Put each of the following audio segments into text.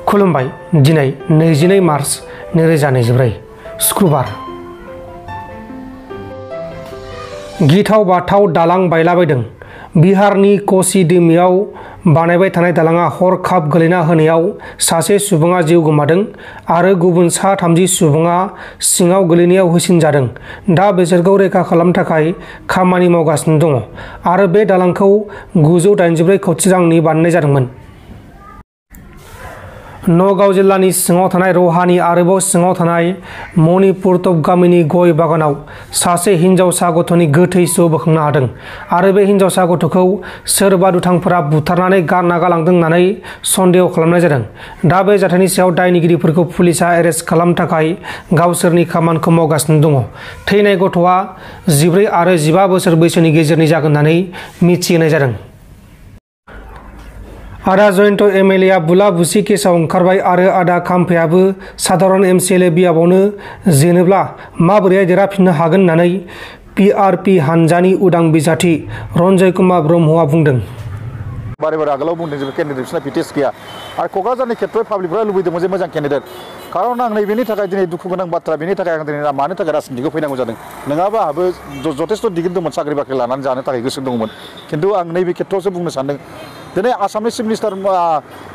खुलुमबाय दिनै 22 मार्च 2024 शुक्रबार गिथाव बाथाव दालां बायलाबायदों। बिहारनि कोसी दैमायाव बानायबाय थानाय दालांआ हरखाब गोलैना होनायाव सासे सुबुङा जिउ गोमादों आरो गुबुन सा 30 सुबुङा सिङाव गोलैनायाव होसिन जादों। दा बिसोरखौ रैखा खालामनो थाखाय खामानि मावगासिनो दङ आरो बे दालांखौ 984 कोटी रांनि बानायनाय जादोंमोन। नगाव जिल्लानि सिङाव थानाय रहानि आरोबाव सिङाव थानाय मणिपुरटप गामिनि गय बागानाव सासे हिनजावसा गथ'नि गोथै सह बोखांनो हादों आरो बे हिनजावसा गथ'खौ सोरबा दुथांफोरा बुथारनानै गारना गालांदों होननानै सन्देह खालामनाय जादों। दा बे जाथायनि सायाव दायनिगिरिफोरखौ पुलिसआ एरेस्ट खालामनो थाखाय गावसोरनि खामानिखौ मावगासिनो दङ। थैनाय गथ'आ 14 आरो 15 बोसोर बैसोनि गेजेरनि जागोन होननानै मिथिहोनाय जादों। आदा जयन्त एमएलए आ बुला बुसि केसआव ओंखारबाय आरो आदा खाम्फायाबो साधारन एमसिएलए बियाबावनो जेनोब्ला माबोरैहाय देरहाफिननो हागोन होननानै पिआरपि हानजानि उदां बिजाथि रन्जय कुमार ब्रह्मआ बुंदों। बारे बारे आगोलाव बुंदों जे केन्डिडेट्सना फिटेस गैया आरो क'क्राझारनि खेत्रआव पाब्लिकफोरा लुबैदोंमोन जे मोजां केन्डिडेट। खारन आं नैबेनि थाखाय दिनै दुखु गोनां बाथ्रा, बेनि थाखाय आं दिनै मानो थाखाय राजनितिखौ फैनांगौ जादों। नङाबा आंहाबो जथेस्थ' दिगिर दंमोन, साख्रि बाख्रि लानानै जानो थाखाय गोसो दंमोन। खिन्थु आं नैबे खेत्रआवसो बुंनो सानदों दिनै आसामनि चिफ मिनिस्टार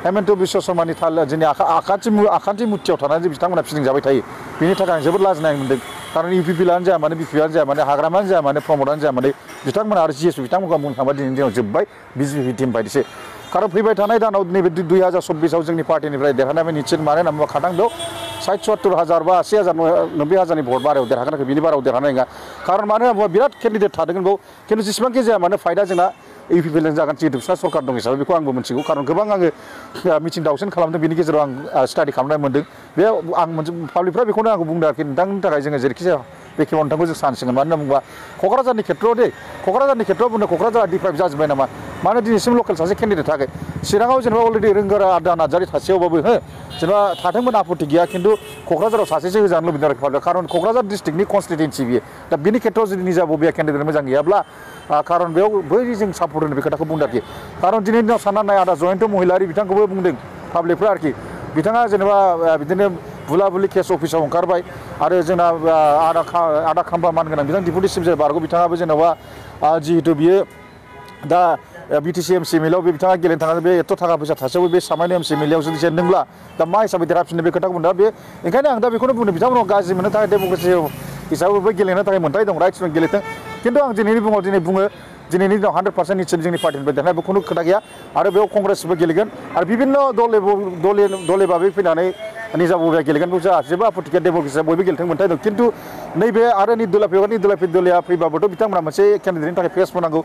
हेमन्त बिश्व शर्मानि जोंनि आखान्थि मुथियाव थानानै बिथांमोना फिदिंजाबाय थायो। बेनि थाखाय आं जोबोद लाजिनाय मोनदों। खारन इउपिपिएलआनो जाया मानो, बिपिआनो जाया मानो, हाग्रामानो जाया मानो, प्रमदआनो जाया मानो, बिथांमोना आरो जिएसपि बिथांमोनखौ बुंनो थांबा दिनैनि दिनाव जोब्बाय बिजेपि टिम बायदिसो। खारन फैबाय थानाय दानाव नैबे 2024 जोंनि पार्टिनिफ्राय देरहानाय निश्चित मानो होनना बुङोबा खाटां बेयाव 60-70,000 बा 80,000 90,000नि भट बारायाव देरहागोन, बिनि बारायाव देरहानाय नङा। खारन मानो होनना बुङोबा बिराद केन्डिडेट थादोंमोन बेयाव, खिन्थु जेसेबांखि जाया मानो फाइटआ जोंना इउपिपिएलजों जागोन। जिहेतु बिसिना सरकार दं हिसाबै बेखौ आंबो मिथिगौ। खारन गोबां आङो मिथिं दावसिन खालामदों, बेनि गेजेराव आं स्टाडि खालामनाय मोनदों। बे आं मोनसे पाब्लिकफ्रा बेखौनो आंखौ बुंदों आरोखि नोंथांनि थाखाय जोङो जेरैखि जाया बे खेबाव नोंथांखौ जों सानसिगोन। मानो होनना बुङोबा क'क्राझारनि खेत्रआव बुंदों क'क्राझारा डिप्राइभ जाजोब्बाय नामा? मानो दिनैसिम लकेल सासे केन्डिडेट थायाखै? चिराङाव जेनेबा अलरेडि रोंगोरा आदा नार्जारि थासेयावबाबो जेनेबा थाथोंमोन आपत्ति गैया, खिन्थु क'क्राझाराव सासेसो होजानो लुबैदों आरोखि। खारन क'क्राझार डिस्ट्रिक्टनि कनस्टिटुयेन्सि बियो। दा बिनि खेत्रआव जुदि निजा बबेया केन्डिडेट मोजां गैयाब्ला खारन बेयाव बै जों सापर्ट होनो बे खोथाखौ बुंदों आरोखि। खारन दिनैनि दिनाव सानना नाय आदा जयन्त महिलारि बिथांखौबो बुंदों पाब्लिकफ्रा आरोखि। बिथाङा जेनेबा बिदिनो बुला बुलि केस अफिसाव ओंखारबाय आरो जोंना आदा खाम्फा मानगोनां बिथां डिपुटि चिफ जाय बारग' बिथाङाबो जेनेबा जिहेतु बियो दा बिटिसि एमसिएमएलआव बे बिथाङा गेलेनो थांनानै बे एथ' थाखा फैसा थासेयावबो बे सामान्य एमसिएमएलआव जुदि जेनदोंब्ला दा मा हिसाबै देरहाफिननो बे खोथाखौ बुंदों। बे ओंखायनो आं दा बेखौनो बुंदों बिथांमोनाव गाज्रि मोननो थाखाय डेम'क्रेसि हिसाबैबो गेलेनो थाखाय मोन्थाय दं, राइट्स दं, गेलेथों। खिन्थु आं दिनै बुङो दिनैनि दिनाव 100% निश्चित जोंनि पार्टिनिफ्राय देरहानाय खुनु खोथा गैया आरो बेयाव कंग्रेसबो गेलेगोन आरो बिभिन्न दले भाबै फैनानै निजा बबेया गेलेगोन बेयाव जोंहा जेबो आपत्ति गैया। डेम'क्रेसिया बयबो गेलेथों मोन्थाय दं। खिन्थु नैबे आरो निर्दलिया फैबाबोथ' बिथांमोना मोनसे केन्डिडेटनि थाखाय फेस होनांगौ।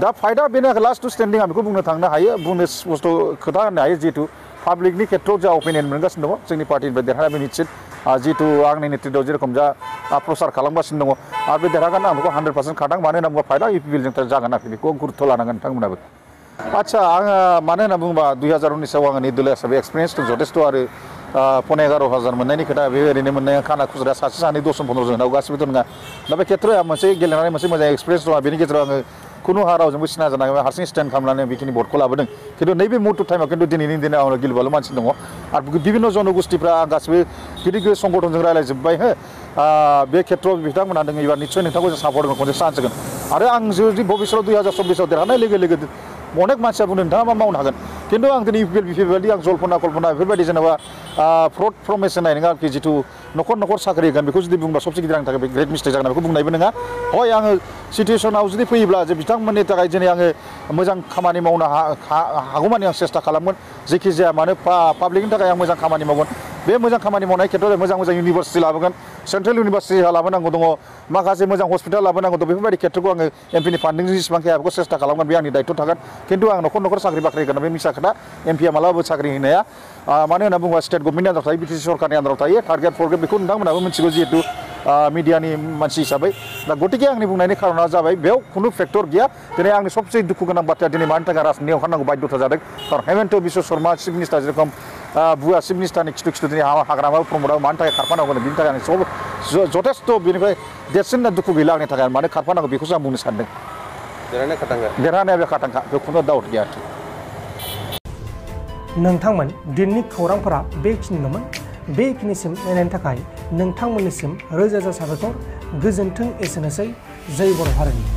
दा फाइटआ बेनो लास्ट टु स्टेन्डिं आं बेखौ बुंनो थांनो हायो, बुंनो स्पस्ट खोथा होनो हायो। जिहेतु पाब्लिकनि खेत्रआव जा अपिनियन मोनगासिनो दङ जोंनि पार्टिनिफ्राय देरहानाय निश्चित। जिहेतु आंनि नेतृत्वआव जेरेखम जा प्रसार खालामगासिनो दङ आरो बे देरहागोन आं बेखौ 100% खाटां। मानो होनना बुङोबा फाइटआ इउपिपिएलजों जागोन आरोखि, बेखौ गुरुत्थ' लानांगोन नोंथांमोनाबो। आच्छा आङो मानो होनना बुङोबा 2019आव आङो निर्दलिया हिसाबै एक्सपिरियेन्स दं जथेस्थ' आरो 11,000 मोननायनि खोथा बे ओरैनो मोननाया खाना खुज्रा सासे सानै 10-15 जोनाव गासिबोथ' नङा। दा बे खेत्रआव मोनसे गेलेनानै मोनसे मोजां एक्सपिरियेन्स दङ। बेनि गेजेराव आङो खुनु रावजोंबो सिना जानाय हारसिं स्टेन्ड खालामनानै बेखिनि भटखौ लाबोदों। खिन्थु नैबे मुहुर्त टाइमाव खिन्थु दिनैनि दिनाव आंनाव गिलुबालु मानसि दङ आरो बिभिन्न जनगोष्ठिफ्रा गासिबो गिदिर गिदिर संगठनजों रायज्लायजोब्बाय। बे खेत्रआव बिथांमोनहा दङ एबार निस्सय नोंथांखौ जों सापर्ट होगोन, खनसे चान्स होगोन। आरो आं जुदि भबिष्यतआव 2024आव देरहानाय लोगो लोगो अनेक मानसिया बुंदों नोंथाङा मा मावनो हागोन। खिन्थु आं दिनै इउपिपिएल बायदि आं जल्पना कल्पना बेफोरबायदि जेनेबा फ्रड प्रमिस होनाय नङा आरोखि। जिथु न'खर साख्रि होगोन बेखौ जुदि बुंबा सबसे गिदिर आंनि थाखाय ग्रेट मिस्टेक जागोन, बेखौ बुंनायबो नङा। हय आङो सिटुवेसनाव जुदि फैयोब्ला जे बिथांमोननि थाखाय दिनै आङो मोजां खामानि मावनो हागौमानि आं सेस्था खालामगोन। जेखि जाया मानो पाब्लिकनि थाखाय आं मोजां खामानि मावगोन। बे मोजां खामानि मावनाय खेत्रआव मोजां इउनिभारसिटि लाबोगोन, सेन्ट्रेल इउनिभारसिटि लाबोनांगौ दङ, माखासे मोजां हस्पिटाल लाबोनांगौ दं। बेफोरबायदि खेत्रखौ आङो एमपिनि फान्डिंजों जेसेबांखि हाया बेखौ सेस्था खालामगोन, बे आंनि दायित्व थागोन। खिन्थु आं न'खर साख्रि बाख्रि होगोन बे मिसा खोथा। एमपिआ मालाबाबो साख्रि होनाया मानो होनना बुङोबा स्टेट गभर्नमेन्टनि आन्दाराव थायो, बिटिसि सरकारनि आन्दाराव थायो। टार्गेट फरगेट बेखौ नोंथांमोनाबो मिथिगौ जिहेतु मिडियानि मानसि हिसाबै। दा गतिके आंनि बुंनायनि खारना जाबाय बेयाव खुनु फेक्टर गैया। दिनै आंनि सबसे दुखु गोनां बाथ्राया दिनै मानि थाखाय राजनितियाव ओंखारनांगौ बाध्यता जादों। खारन हेमन्त बिश्व शर्मा चिफ मिनिस्टार जेरेखम बुवा चिफ मिनिस्टारनि खिथु दिनै हाग्रामा प्रमदआव मानि थाखाय खारफानांगौ बिनि थाखाय आं जथेस्थ' बेनिफ्राय देरसिन दुखु गैला आंनि थाखाय। मानो खारफानांगौ बेखौसो आं बुंनो सानदों। देरहानाया बे खाटांखा, बे खुनु डाउट गैया। नोंथांमोन दिननि खौरांफोरा बेखिनिल'मोन। बेखिनिसिम नायनायनि थाखाय नोंथांमोननिसिम रोजा रोजा साबायखर। गोजोन्थों। एसेनोसै। जय बर' हारिनि।